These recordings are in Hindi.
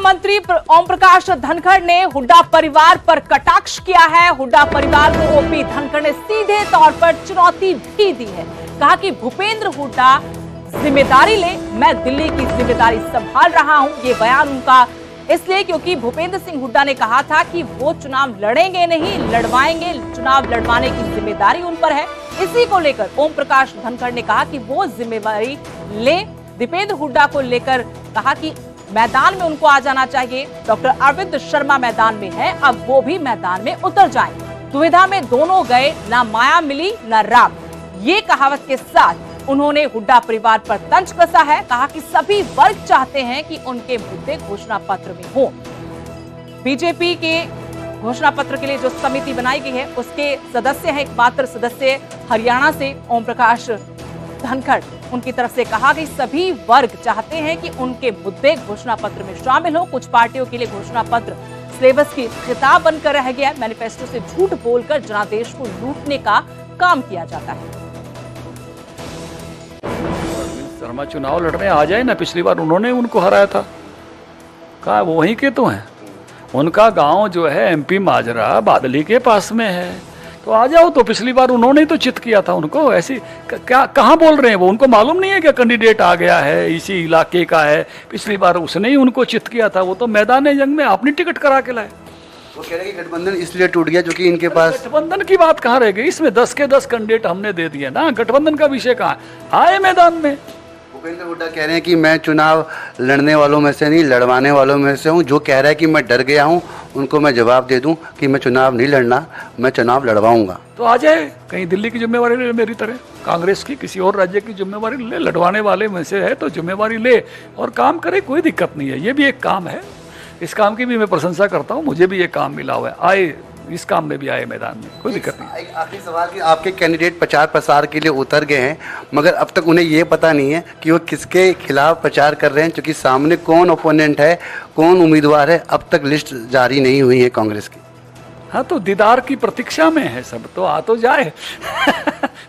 मंत्री ओम प्रकाश धनखड़ ने हुड्डा परिवार पर कटाक्ष किया है। हुड्डा परिवार को ओपी धनखड़ ने सीधे तौर पर चुनौती भी दी है। कहा कि भूपेंद्र हुड्डा जिम्मेदारी ले, मैं दिल्ली की जिम्मेदारी संभाल रहा हूं। ये बयान उनका इसलिए क्योंकि भूपेंद्र सिंह हुड्डा ने कहा था कि वो चुनाव लड़ेंगे नहीं, लड़वाएंगे। चुनाव लड़वाने की जिम्मेदारी उन पर है। इसी को लेकर ओम प्रकाश धनखड़ ने कहा कि वो जिम्मेदारी ले। दीपेंद्र हुड्डा को लेकर कहा कि मैदान में उनको आ जाना चाहिए। डॉक्टर अरविंद शर्मा मैदान में है, अब वो भी मैदान में उतर जाएं। दुविधा में दोनों गए, ना माया मिली ना राम। ये कहावत के साथ उन्होंने हुड्डा परिवार पर तंज कसा है। कहा कि सभी वर्ग चाहते हैं कि उनके मुद्दे घोषणा पत्र में हो। बीजेपी के घोषणा पत्र के लिए जो समिति बनाई गई है उसके सदस्य हैं, एकमात्र सदस्य हरियाणा से ओम प्रकाश धनखड़। उनकी तरफ से कहा कि सभी वर्ग चाहते हैं कि उनके मुद्दे घोषणा पत्र में शामिल हो। कुछ पार्टियों के लिए घोषणा पत्र सिलेबस की किताब बनकर रह गया है। मैनिफेस्टो से झूठ बोलकर जनादेश को लूटने का काम किया जाता है। शर्मा चुनाव लड़ने आ जाए ना, पिछली बार उन्होंने उनको हराया था। कहा वो वहीं के तो हैं, उनका गांव जो है एमपी माजरा बादली के पास में है, तो आ जाओ। तो पिछली बार उन्होंने तो चित किया था उनको। ऐसी क्या कहाँ बोल रहे हैं वो? उनको मालूम नहीं है कि कैंडिडेट आ गया है, इसी इलाके का है। पिछली बार उसने ही उनको चित किया था। वो तो मैदान जंग में अपनी टिकट करा के लाए। वो कह रहे हैं कि गठबंधन इसलिए टूट गया क्योंकि इनके पास गठबंधन की बात कहाँ रह गई? इसमें 10 के 10 कैंडिडेट हमने दे दिए ना। गठबंधन का विषय कहाँ आए मैदान में? भूपेंद्र हुड्डा कह रहे हैं कि मैं चुनाव लड़ने वालों में से नहीं, लड़वाने वालों में से हूं। जो कह रहा है कि मैं डर गया हूं, उनको मैं जवाब दे दूं कि मैं चुनाव नहीं लड़ना, मैं चुनाव लड़वाऊंगा। तो आ जाए, कहीं दिल्ली की जिम्मेवारी ले, मेरी तरह कांग्रेस की किसी और राज्य की जिम्मेवारी ले। लड़वाने वाले में से है तो जिम्मेवारी ले और काम करे, कोई दिक्कत नहीं है। ये भी एक काम है, इस काम की भी मैं प्रशंसा करता हूँ। मुझे भी ये काम मिला हुआ है। आए, इस काम में भी आए मैदान में, कोई दिक्कत नहीं। आखिरी सवाल कि आपके कैंडिडेट प्रचार प्रसार के लिए उतर गए हैं, मगर अब तक उन्हें ये पता नहीं है कि वो किसके खिलाफ प्रचार कर रहे हैं, क्योंकि सामने कौन ओपोनेंट है, कौन उम्मीदवार है, अब तक लिस्ट जारी नहीं हुई है कांग्रेस की। हाँ, तो दीदार की प्रतीक्षा में है सब, तो आ तो जाए।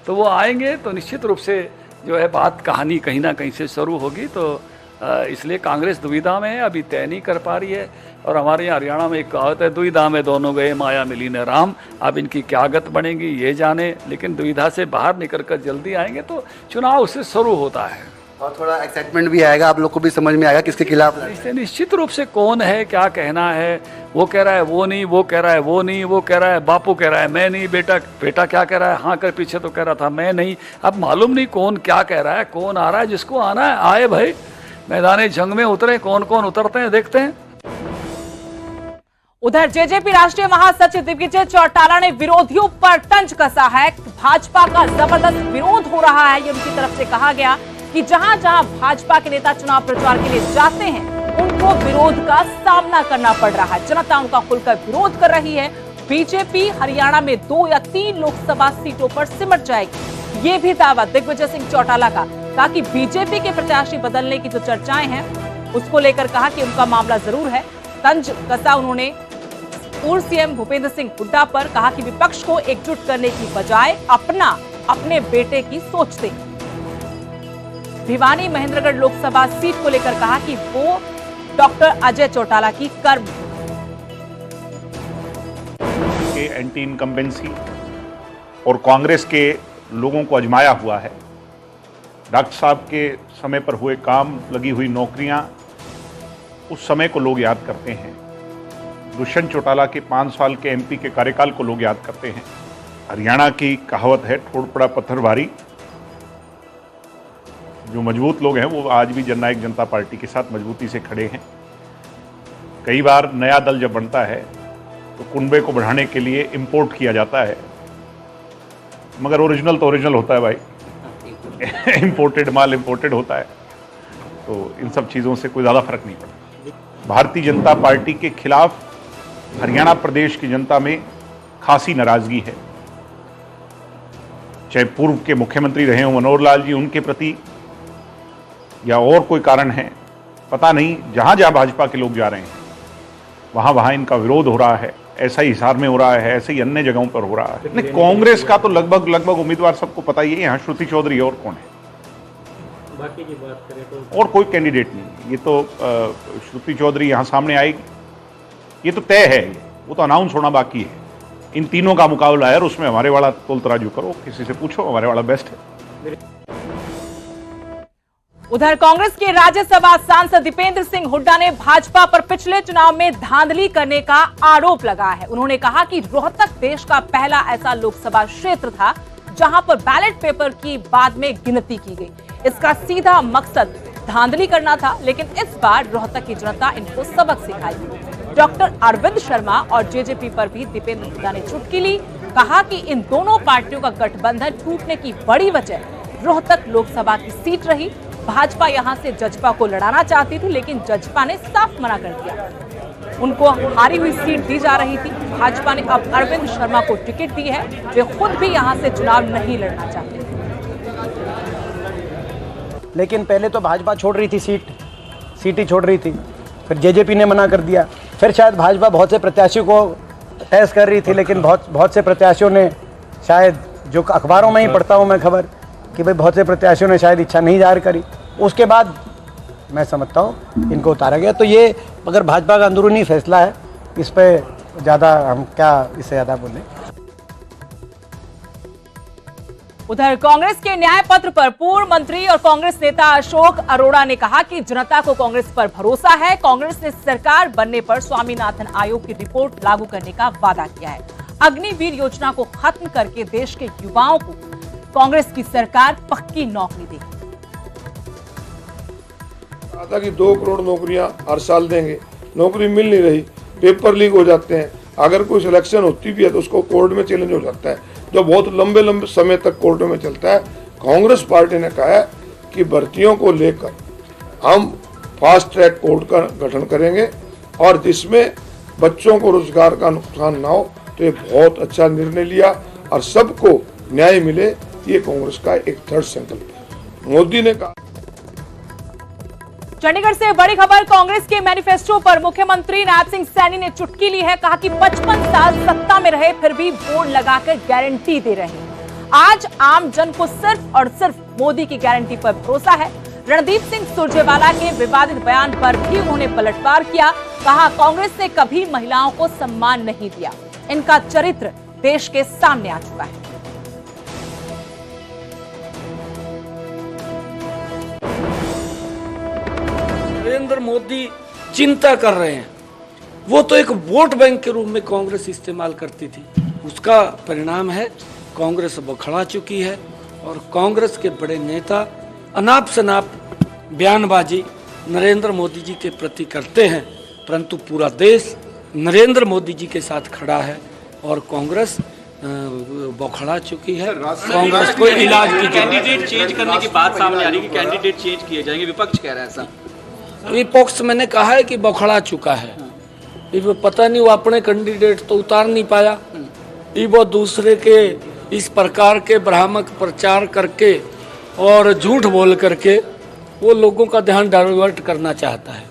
तो वो आएंगे तो निश्चित रूप से जो है बात कहानी कहीं ना कहीं से शुरू होगी। तो इसलिए कांग्रेस दुविधा में है, अभी तय नहीं कर पा रही है। और हमारे यहाँ हरियाणा में एक कहावत है, दुविधा में दोनों गए, माया मिली न राम। अब इनकी क्या गत बनेगी ये जाने, लेकिन दुविधा से बाहर निकल कर जल्दी आएंगे तो चुनाव उससे शुरू होता है और थोड़ा एक्साइटमेंट भी आएगा, आप लोग को भी समझ में आएगा किसके खिलाफ। इससे निश्चित रूप से कौन है, क्या कहना है। वो कह रहा है वो नहीं, वो कह रहा है वो नहीं, वो कह रहा है बापू कह रहा है मैं नहीं, बेटा क्या कह रहा है, हाँ कर पीछे तो कह रहा था मैं नहीं। अब मालूम नहीं कौन क्या कह रहा है, कौन आ रहा है। जिसको आना है आए भाई, मैदान जंग में उतरे। कौन कौन उतरते हैं देखते हैं। उधर जेजेपी राष्ट्रीय महासचिव दिग्विजय चौटाला ने विरोधियों पर तंज कसा है। भाजपा का जबरदस्त विरोध हो रहा है। ये उनकी तरफ से कहा गया कि जहां जहां भाजपा के नेता चुनाव प्रचार के लिए जाते हैं उनको विरोध का सामना करना पड़ रहा है। जनता उनका खुलकर विरोध कर रही है। बीजेपी हरियाणा में 2 या 3 लोकसभा सीटों पर सिमट जाएगी, ये भी दावा दिग्विजय सिंह चौटाला का। कहा कि बीजेपी के प्रत्याशी बदलने की जो चर्चाएं हैं उसको लेकर कहा कि उनका मामला जरूर है। तंज कसा उन्होंने पूर्व सीएम भूपेंद्र सिंह हुड्डा पर। कहा कि विपक्ष को एकजुट करने की बजाय अपने बेटे की सोचते। भिवानी महेंद्रगढ़ लोकसभा सीट को लेकर कहा कि वो डॉक्टर अजय चौटाला की कर्म के एंटी इनकम्बेंसी और कांग्रेस के लोगों को आजमाया हुआ है। डॉक्टर साहब के समय पर हुए काम, लगी हुई नौकरियां, उस समय को लोग याद करते हैं। दुष्यंत चौटाला के 5 साल के एमपी के कार्यकाल को लोग याद करते हैं। हरियाणा की कहावत है, ठोड़ पड़ा पत्थर भारी। जो मजबूत लोग हैं वो आज भी जननायक जनता पार्टी के साथ मजबूती से खड़े हैं। कई बार नया दल जब बनता है तो कुनबे को बढ़ाने के लिए इंपोर्ट किया जाता है, मगर ओरिजिनल तो ओरिजिनल होता है भाई। इंपोर्टेड माल इंपोर्टेड होता है, तो इन सब चीज़ों से कोई ज़्यादा फर्क नहीं पड़ता। भारतीय जनता पार्टी के खिलाफ हरियाणा प्रदेश की जनता में खासी नाराजगी है। चाहे पूर्व के मुख्यमंत्री रहे हों मनोहर लाल जी, उनके प्रति, या और कोई कारण है पता नहीं। जहां जहां भाजपा के लोग जा रहे हैं वहां वहां इनका विरोध हो रहा है। ऐसा ही हिसार में हो रहा है, ऐसे ही अन्य जगहों पर हो रहा है। कांग्रेस का तो लगभग उम्मीदवार सबको पता ही है। यहाँ श्रुति चौधरी और कौन है? बाकी की बात करें तो और कोई कैंडिडेट नहीं। ये तो श्रुति चौधरी यहाँ सामने आएगी, ये तो तय है, वो तो अनाउंस होना बाकी है। इन तीनों का मुकाबला है और उसमें हमारे वाला तोल तराजू करो, किसी से पूछो, हमारे वाला बेस्ट है। उधर कांग्रेस के राज्यसभा सांसद दीपेंद्र सिंह हुड्डा ने भाजपा पर पिछले चुनाव में धांधली करने का आरोप लगाया है। उन्होंने कहा कि रोहतक देश का पहला ऐसा लोकसभा क्षेत्र था जहां पर बैलेट पेपर की बाद में गिनती की गई। इसका सीधा मकसद धांधली करना था, लेकिन इस बार रोहतक की जनता इनको सबक सिखाई। डॉक्टर अरविंद शर्मा और जेजेपी पर भी दीपेंद्र हुड्डा ने चुटकी ली। कहा कि इन दोनों पार्टियों का गठबंधन टूटने की बड़ी वजह रोहतक लोकसभा की सीट रही। भाजपा यहां से जजपा को लड़ाना चाहती थी, लेकिन जजपा ने साफ मना कर दिया। उनको हारी हुई सीट दी जा रही थी। भाजपा ने अब अरविंद शर्मा को टिकट दी है। वे खुद भी यहां से चुनाव नहीं लड़ना चाहते। लेकिन पहले तो भाजपा छोड़ रही थी सीट ही छोड़ रही थी, फिर जेजेपी ने मना कर दिया। फिर शायद भाजपा बहुत से प्रत्याशियों को टेस्ट कर रही थी, लेकिन बहुत से प्रत्याशियों ने शायद, जो अखबारों में ही पढ़ता हूँ मैं खबर, कि भाई बहुत से प्रत्याशियों ने शायद इच्छा नहीं जाहिर करी। उसके बाद मैं समझता हूँ इनको उतारा गया। तो ये अगर भाजपा का अंदरूनी फैसला है, इस पर ज़्यादा हम क्या इससे ज़्यादा बोलें। उधर कांग्रेस के न्याय पत्र पर पूर्व मंत्री और कांग्रेस नेता अशोक अरोड़ा ने कहा कि जनता को कांग्रेस पर भरोसा है। कांग्रेस ने सरकार बनने पर स्वामीनाथन आयोग की रिपोर्ट लागू करने का वादा किया है। अग्निवीर योजना को खत्म करके देश के युवाओं को कांग्रेस की सरकार पक्की नौकरी देगी। कहा कि 2 करोड़ नौकरियां हर साल देंगे, नौकरी मिल नहीं रही, पेपर लीक हो जाते हैं। अगर कोई सिलेक्शन होती भी है तो उसको कोर्ट में चैलेंज हो जाता है, जो बहुत लंबे समय तक कोर्ट में चलता है। कांग्रेस पार्टी ने कहा है कि भर्तियों को लेकर हम फास्ट ट्रैक कोर्ट का गठन करेंगे और जिसमें बच्चों को रोजगार का नुकसान ना हो। तो ये बहुत अच्छा निर्णय लिया और सबको न्याय मिले, ये कांग्रेस का एक दृढ़ संकल्प है। मोदी ने कहा। चंडीगढ़ से बड़ी खबर, कांग्रेस के मैनिफेस्टो पर मुख्यमंत्री नायब सिंह सैनी ने चुटकी ली है। कहा कि 55 साल सत्ता में रहे फिर भी बोर्ड लगाकर गारंटी दे रहे हैं। आज आम जन को सिर्फ और सिर्फ मोदी की गारंटी पर भरोसा है। रणदीप सिंह सुरजेवाला के विवादित बयान पर भी उन्होंने पलटवार किया। कहा कांग्रेस ने कभी महिलाओं को सम्मान नहीं दिया, इनका चरित्र देश के सामने आ चुका है। नरेंद्र मोदी चिंता कर रहे हैं, वो तो एक वोट बैंक के रूप में कांग्रेस इस्तेमाल करती थी। उसका परिणाम है कांग्रेस बौखला चुकी है और कांग्रेस के बड़े नेता अनाप शनाप बयानबाजी नरेंद्र मोदी जी के प्रति करते हैं, परंतु पूरा देश नरेंद्र मोदी जी के साथ खड़ा है और कांग्रेस बौखला चुकी है। कांग्रेस को इलाज की कैंडिडेट चेंज करने की बात सामने आ रही है कि कैंडिडेट चेंज किए जाएंगे, विपक्ष कह रहा है ऐसा। विपक्ष मैंने कहा है कि बौखला चुका है। वो पता नहीं, वो अपने कैंडिडेट तो उतार नहीं पाया, वो दूसरे के इस प्रकार के भ्रामक प्रचार करके और झूठ बोल करके वो लोगों का ध्यान डाइवर्ट करना चाहता है।